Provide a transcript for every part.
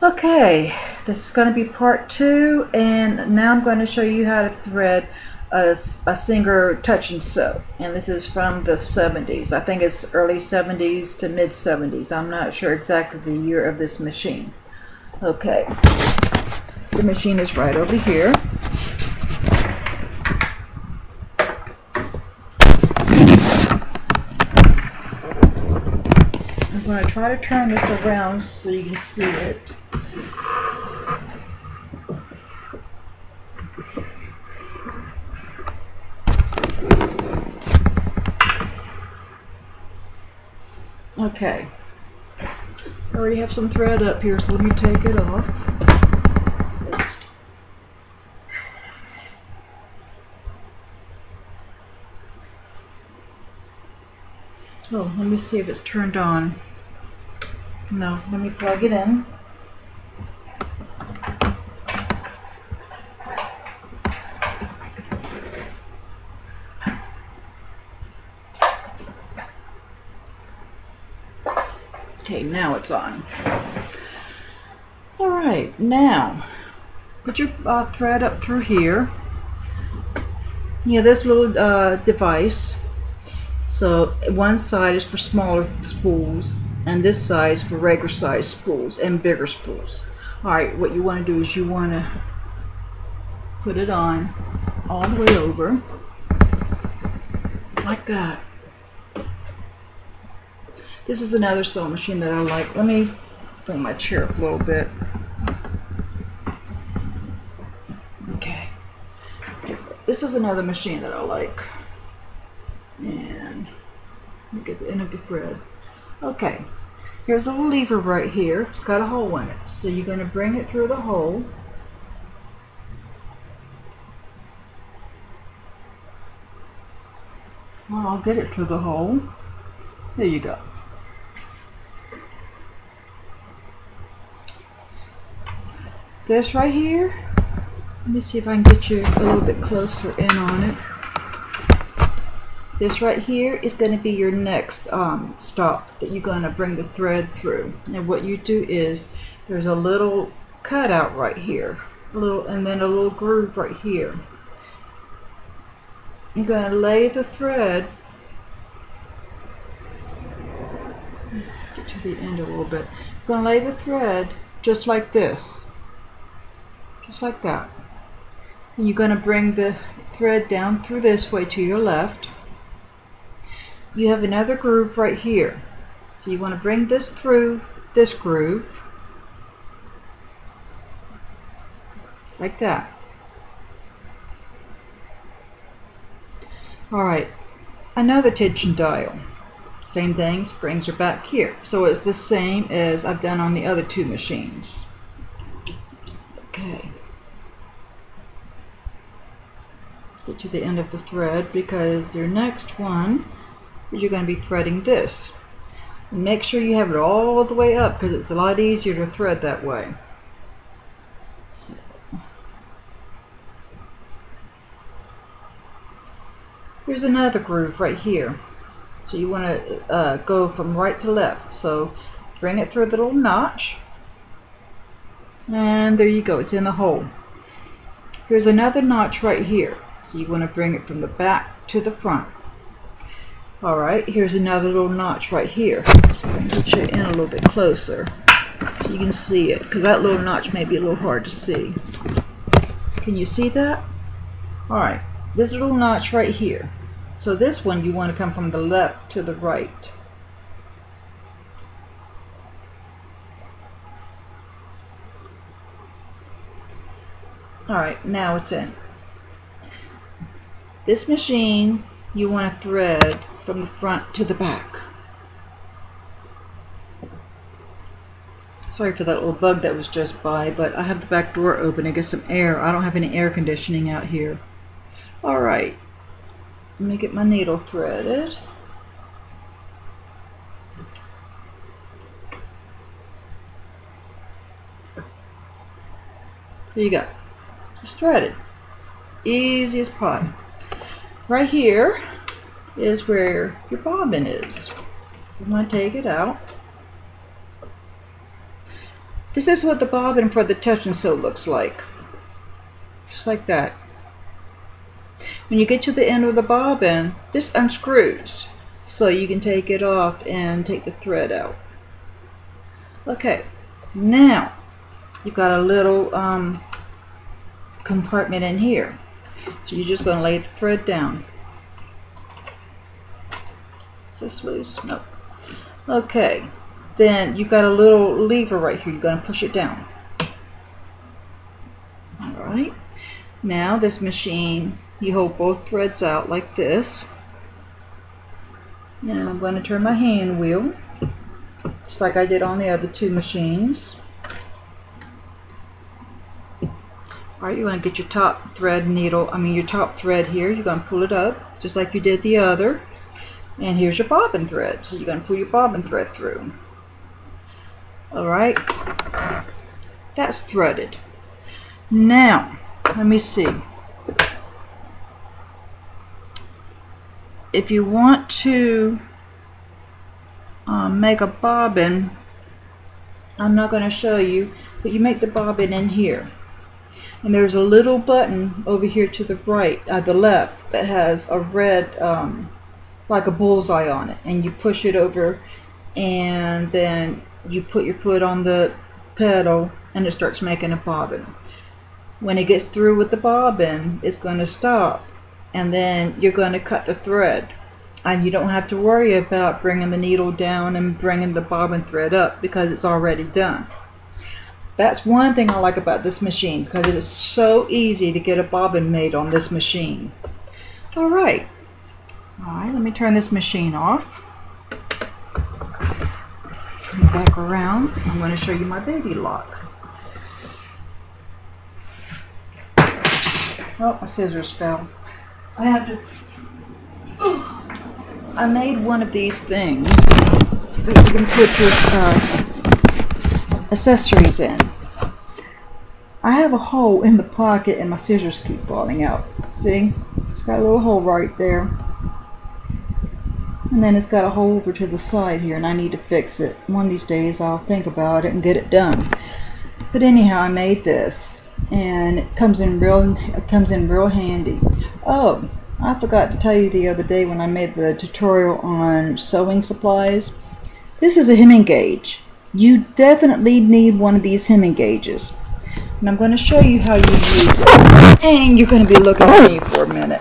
Okay, this is going to be part 2, and now I'm going to show you how to thread a Singer touch and sew. And this is from the 70s. I think it's early 70s to mid 70s. I'm not sure exactly the year of this machine. Okay, the machine is right over here. I'm going to try to turn this around so you can see it. Okay, I already have some thread up here, so let me take it off. Oh, let me see if it's turned on. No, let me plug it in. Okay, now it's on. Alright, now put your thread up through here. Yeah, this little device. So one side is for smaller spools, and this side is for regular size spools and bigger spools. Alright, what you want to do is you want to put it on all the way over, like that. This is another sewing machine that I like. Let me bring my chair up a little bit. Okay. This is another machine that I like. And let me get the end of the thread. Okay. Here's a little lever right here. It's got a hole in it. So you're going to bring it through the hole. Well, I'll get it through the hole. There you go. This right here, let me see if I can get you a little bit closer in on it. This right here is going to be your next stop that you're going to bring the thread through. And what you do is, there's a little cutout right here, and then a little groove right here. You're going to lay the thread, get to the end a little bit. You're going to lay the thread just like this. Just like that. And you're going to bring the thread down through this way to your left. You have another groove right here. So you want to bring this through this groove. Like that. Alright. Another tension dial. Same thing, springs are back here. So it's the same as I've done on the other two machines. Okay. Get to the end of the thread because your next one, you're going to be threading this. And make sure you have it all the way up because it's a lot easier to thread that way. So. Here's another groove right here. So you want to go from right to left. So bring it through the little notch. And there you go, it's in the hole. Here's another notch right here. So you want to bring it from the back to the front. Alright, here's another little notch right here. So I can get you in a little bit closer so you can see it, because that little notch may be a little hard to see. Can you see that? Alright, this little notch right here. So this one you want to come from the left to the right. Alright, now it's in. This machine, you want to thread from the front to the back. Sorry for that little bug that was just by, but I have the back door open to get some air. I don't have any air conditioning out here. Alright, let me get my needle threaded. There you go. It's threaded. Easy as pie. Right here is where your bobbin is. I'm going to take it out. This is what the bobbin for the touch and sew looks like. Just like that. When you get to the end of the bobbin, this unscrews, so you can take it off and take the thread out. Okay, now you've got a little compartment in here. So you're just going to lay the thread down. Is this loose? No. Okay, then you've got a little lever right here. You're going to push it down. Alright, now this machine, you hold both threads out like this. And I'm going to turn my hand wheel, just like I did on the other two machines. Alright, you're going to get your top thread needle, your top thread here. You're going to pull it up, just like you did the other. And here's your bobbin thread. So you're going to pull your bobbin thread through. Alright, that's threaded. Now, let me see. If you want to make a bobbin, I'm not going to show you, but you make the bobbin in here. And there's a little button over here to the right, the left, that has a red, like a bullseye on it. And you push it over, and then you put your foot on the pedal, and it starts making a bobbin. When it gets through with the bobbin, it's going to stop, and then you're going to cut the thread. And you don't have to worry about bringing the needle down and bringing the bobbin thread up, because it's already done. That's one thing I like about this machine, because it is so easy to get a bobbin made on this machine. Alright, let me turn this machine off. Turn it back around. I'm going to show you my BablyLock. Oh, my scissors fell. I made one of these things that you can put your accessories in. I have a hole in the pocket and my scissors keep falling out. See? It's got a little hole right there. And then it's got a hole over to the side here, and I need to fix it. One of these days I'll think about it and get it done. But anyhow, I made this, and it comes in real handy. Oh, I forgot to tell you the other day when I made the tutorial on sewing supplies. This is a hemming gauge. You definitely need one of these hemming gauges. And I'm going to show you how you use it. And you're going to be looking at me for a minute.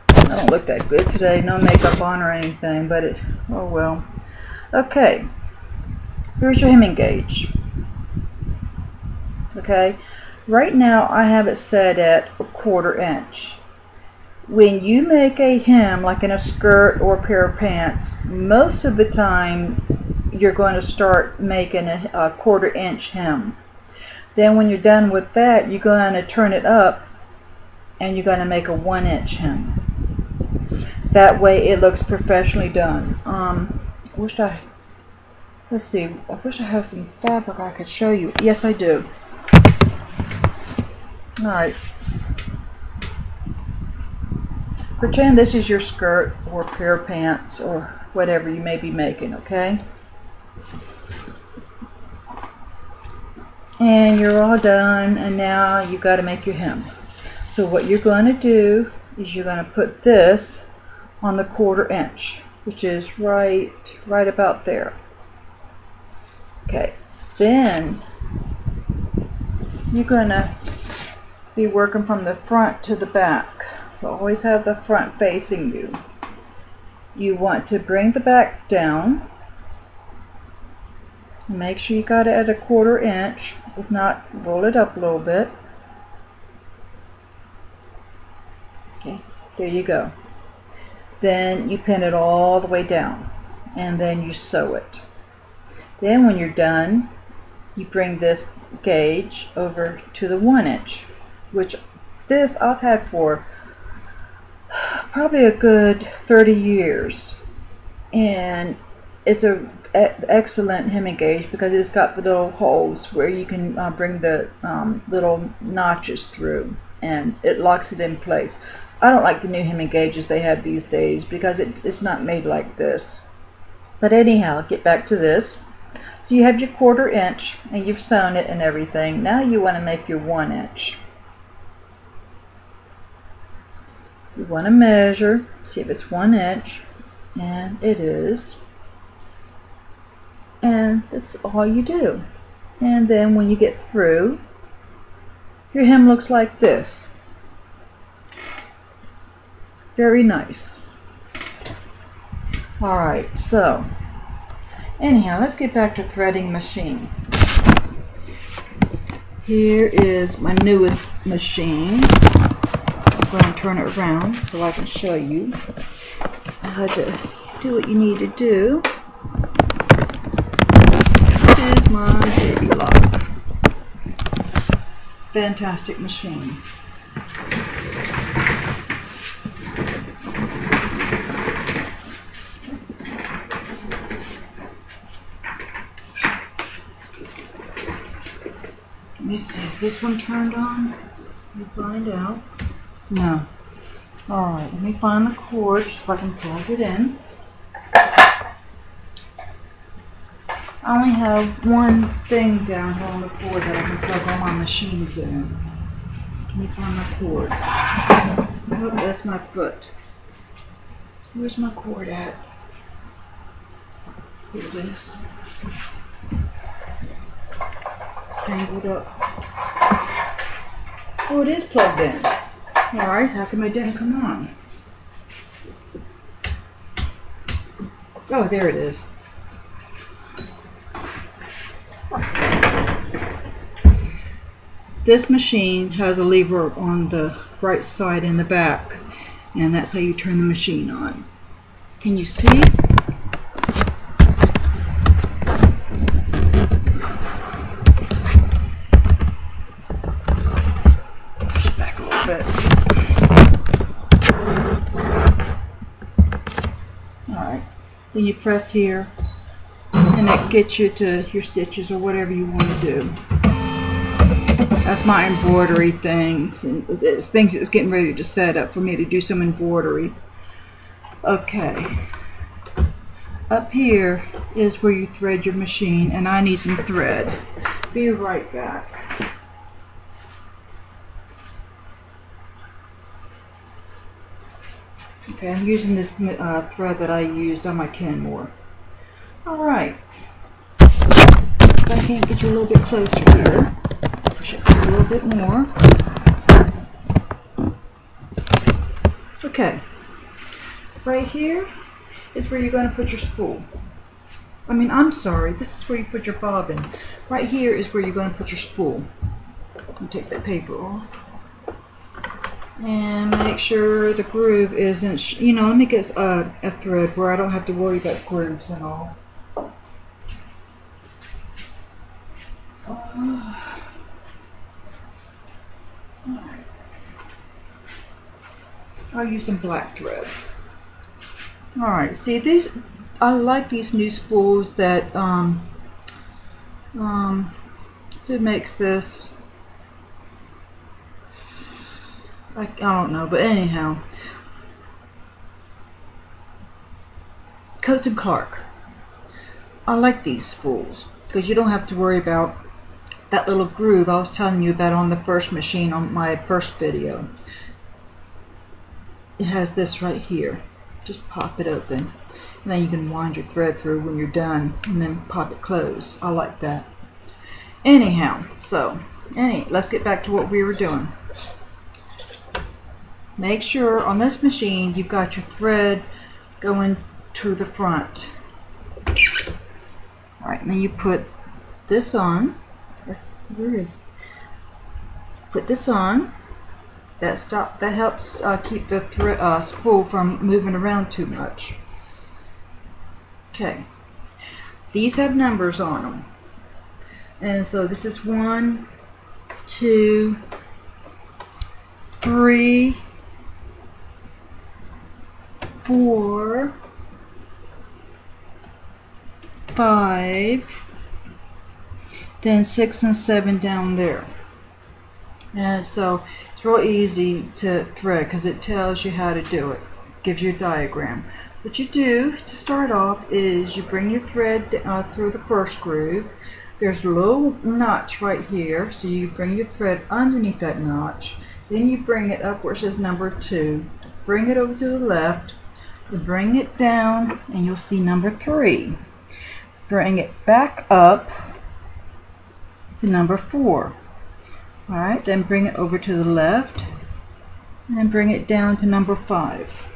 I don't look that good today. No makeup on or anything, but oh well. Okay. Here's your hemming gauge. Okay. Right now I have it set at 1/4 inch. When you make a hem, like in a skirt or a pair of pants, most of the time you're going to start making a 1/4 inch hem. Then when you're done with that, you're going to turn it up and you're going to make a 1 inch hem. That way it looks professionally done. Let's see, I wish I had some fabric I could show you. Yes, I do. Alright. Pretend this is your skirt or pair of pants or whatever you may be making, okay? And you're all done, and now you've got to make your hem. So what you're going to do is you're going to put this on the 1/4 inch, which is right about there. Okay, then you're going to be working from the front to the back. So always have the front facing you. You want to bring the back down. Make sure you got it at a 1/4 inch. If not, roll it up a little bit. Okay, there you go. Then you pin it all the way down, and then you sew it. Then when you're done, you bring this gauge over to the 1 inch, which this I've had for probably a good 30 years, and it's a excellent hemming gauge because it's got the little holes where you can bring the little notches through, and it locks it in place. I don't like the new hemming gauges they have these days because it's not made like this. But anyhow, get back to this. So you have your 1/4 inch and you've sewn it and everything. Now you want to make your 1 inch. You want to measure, see if it's 1 inch, and it is. And that's all you do. And then when you get through, your hem looks like this. Very nice. Alright, so anyhow, let's get back to threading machine. Here is my newest machine. I'm going to turn it around so I can show you how to do what you need to do. This is my Babylock. Fantastic machine. Let me see, is this one turned on? Let me find out. No. Alright, let me find the cord so I can plug it in. I only have one thing down here on the floor that I can plug all my machines in. Let me find my cord. Oh, that's my foot. Where's my cord at? Here it is. It's tangled up. Oh, it is plugged in. Alright, how come it didn't come on? Oh, there it is. This machine has a lever on the right side and the back, and that's how you turn the machine on. Can you see? Push back a little bit. Alright, then you press here, and that gets you to your stitches or whatever you want to do. That's my embroidery things, and it's things that's getting ready to set up for me to do some embroidery. Okay, up here is where you thread your machine, and I need some thread. Be right back. Okay, I'm using this thread that I used on my Kenmore. Alright, if I can't get you a little bit closer here. Push it a little bit more. Okay, right here is where you're going to put your spool. I'm sorry, this is where you put your bobbin. Right here is where you're going to put your spool. I'll take that paper off. And make sure the groove isn't, let me get a thread where I don't have to worry about grooves and all. I'll use some black thread. Alright, see these, I like these new spools that, who makes this? I don't know, but anyhow. Coates & Clark. I like these spools because you don't have to worry about that little groove I was telling you about on the first machine on my first video. It has this right here. Just pop it open, and then you can wind your thread through when you're done, and then pop it closed. I like that. Anyhow, let's get back to what we were doing. Make sure on this machine you've got your thread going to the front. Alright, and then you put this on. Where is it? Put this on. That helps keep the spool from moving around too much. Okay, these have numbers on them, and so this is 1, 2, 3, 4, 5, then 6 and 7 down there. And so it's real easy to thread because it tells you how to do it. It gives you a diagram. What you do to start off is you bring your thread through the first groove. There's a little notch right here, so you bring your thread underneath that notch. Then you bring it up where it says number 2. Bring it over to the left, and bring it down, and you'll see number 3. Bring it back up to number 4. Alright, then bring it over to the left, and bring it down to number 5.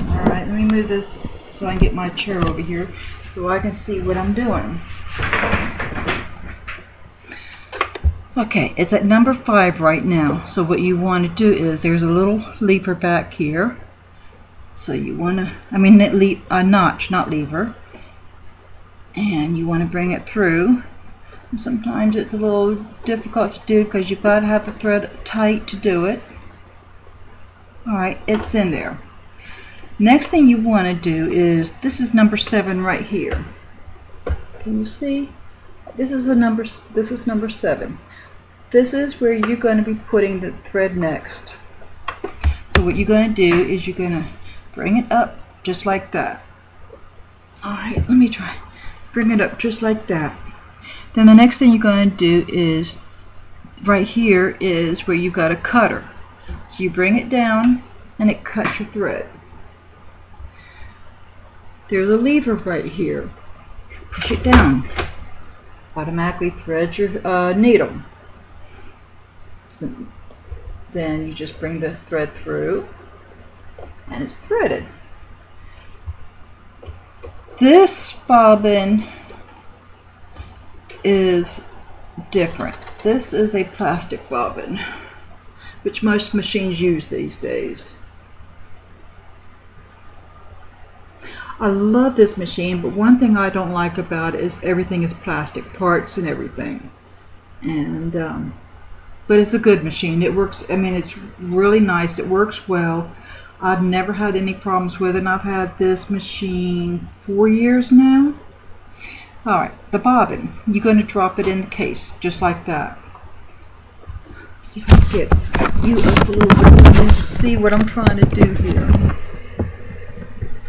Alright, let me move this so I can get my chair over here so I can see what I'm doing. Okay, it's at number 5 right now. So what you want to do is, there's a little lever back here. So you want to, a notch, not lever. And you want to bring it through. And sometimes it's a little difficult to do because you've got to have the thread tight to do it. Alright, it's in there. Next thing you want to do is, this is number 7 right here. Can you see? This is number 7. This is where you're going to be putting the thread next. So what you're going to do is you're going to bring it up just like that. Alright, let me try. Bring it up just like that. Then the next thing you're going to do is, right here is where you got a cutter. So you bring it down and it cuts your thread. There's a lever right here. Push it down. Automatically threads your needle. So then you just bring the thread through and it's threaded. This bobbin is different. This is a plastic bobbin, which most machines use these days. I love this machine, but one thing I don't like about it is everything is plastic, parts and everything. And but it's a good machine. It works. It's really nice. It works well. I've never had any problems with it, and I've had this machine 4 years now. Alright, the bobbin. You're going to drop it in the case, just like that. See if I can get you up a little bit and see what I'm trying to do here.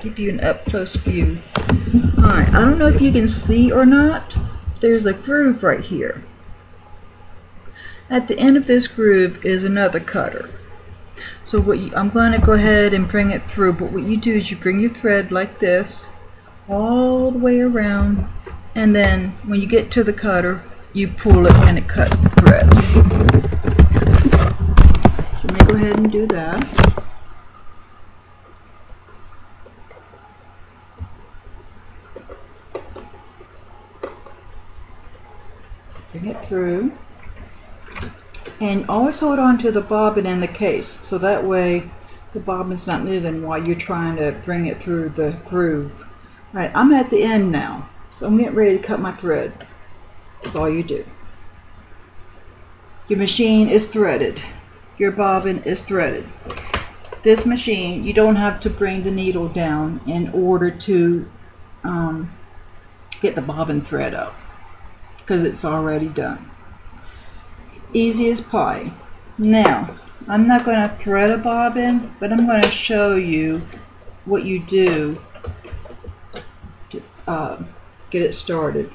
Give you an up-close view. Alright, I don't know if you can see or not. There's a groove right here. At the end of this groove is another cutter. So I'm going to go ahead and bring it through, but what you do is you bring your thread like this all the way around, and then when you get to the cutter you pull it and it cuts the thread. So let me go ahead and do that. Bring it through. And always hold on to the bobbin and the case, so that way the bobbin's not moving while you're trying to bring it through the groove. Alright, I'm at the end now, so I'm getting ready to cut my thread. That's all you do. Your machine is threaded. Your bobbin is threaded. This machine, you don't have to bring the needle down in order to get the bobbin thread up, because it's already done. Easy as pie. Now, I'm not going to thread a bobbin, but I'm going to show you what you do to get it started.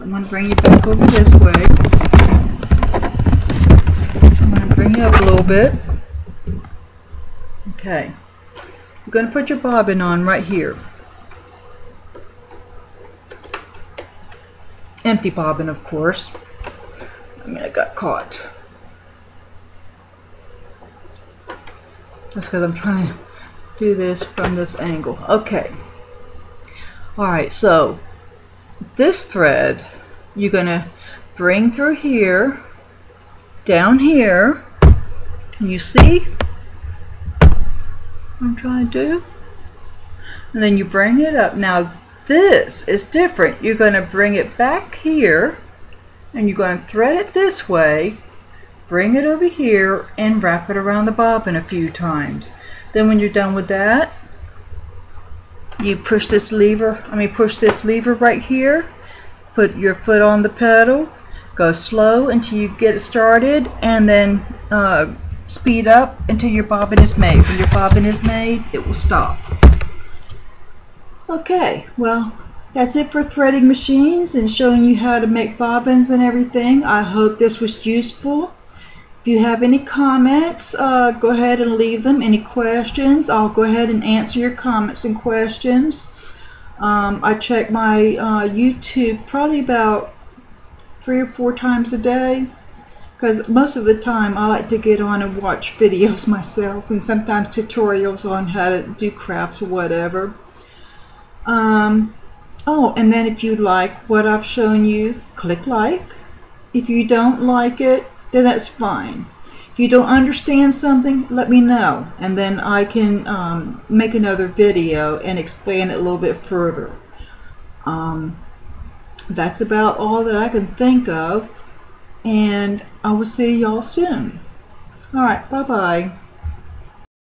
I'm going to bring you back over this way. I'm going to bring you up a little bit. Okay. You're going to put your bobbin on right here. Empty bobbin, of course. I got caught. That's because I'm trying to do this from this angle. Okay. Alright, so this thread you're going to bring through here, down here. Can you see what I'm trying to do? And then you bring it up. Now this is different. You're going to bring it back here, and you're going to thread it this way, bring it over here, and wrap it around the bobbin a few times. Then when you're done with that, you push this lever, push this lever right here, put your foot on the pedal, go slow until you get it started, and then speed up until your bobbin is made. When your bobbin is made, it will stop. Okay, well, that's it for threading machines and showing you how to make bobbins and everything. I hope this was useful. If you have any comments, go ahead and leave them. Any questions, I'll go ahead and answer your comments and questions. I check my YouTube probably about 3 or 4 times a day, because most of the time I like to get on and watch videos myself, and sometimes tutorials on how to do crafts or whatever. Oh, and then if you like what I've shown you, click like. If you don't like it, then that's fine. If you don't understand something, let me know, and then I can make another video and explain it a little bit further. That's about all that I can think of, and I will see y'all soon. Alright, bye-bye.